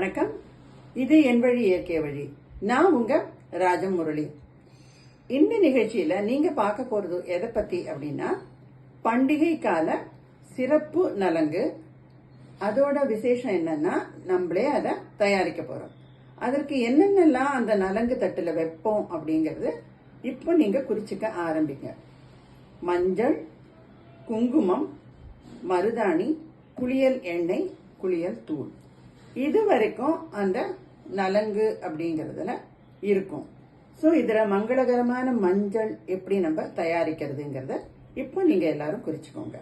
வணக்கம். இது என் வழி இயற்கை வழி. நான் உங்க ராஜம் முரளி. இந்த நிகழ்ச்சியில நீங்க பார்க்க போறது எதை பத்தி அப்படின்னா, பண்டிகை கால சிறப்பு நலங்கு. அதோட விசேஷம் என்னன்னா, நம்மளே அதை தயாரிக்க போறோம். அதற்கு என்னென்னலாம் அந்த நலங்கு தட்டுல வைப்போம் அப்படிங்கறது இப்போ நீங்க குறிச்சுக்க ஆரம்பிங்க. மஞ்சள், குங்குமம், மருதாணி, குளியல் எண்ணெய், குளியல் தூள். இது வரைக்கும் அந்த நலங்கு அப்படிங்கறதுல இருக்கும். ஸோ இதுல மங்களகரமான மஞ்சள் எப்படி நம்ம தயாரிக்கிறதுங்கிறத இப்போ நீங்க எல்லாரும் குறிச்சுக்கோங்க.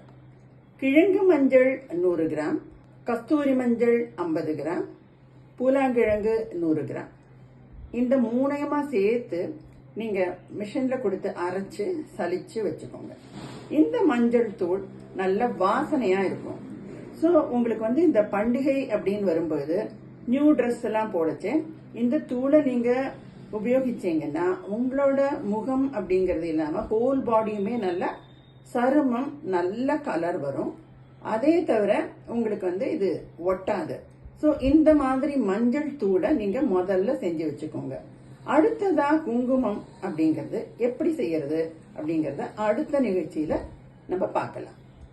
கிழங்கு மஞ்சள் 100 கிராம், கஸ்தூரி மஞ்சள் 50 கிராம், பூலாங்கிழங்கு 100 கிராம். இந்த மூணையுமா சேர்த்து நீங்க மிஷின்ல கொடுத்து அரைச்சு சலிச்சு வச்சுக்கோங்க. இந்த மஞ்சள் தூள் நல்ல வாசனையா இருக்கும். ஸோ உங்களுக்கு இந்த பண்டிகை அப்படின்னு வரும்போது நியூ ட்ரெஸ் எல்லாம் போடச்சு இந்த தூளை நீங்க உபயோகிச்சீங்கன்னா உங்களோட முகம் அப்படிங்கறது இல்லாம ஹோல் பாடியுமே நல்ல சருமம் நல்ல கலர் வரும். அதே தவிர உங்களுக்கு இது ஒட்டாது. ஸோ இந்த மாதிரி மஞ்சள் தூளை நீங்க முதல்ல செஞ்சு வச்சுக்கோங்க. அடுத்ததா குங்குமம் அப்படிங்கறது எப்படி செய்யறது அப்படிங்கறத அடுத்த நிகழ்ச்சியில நம்ம பார்க்கலாம்.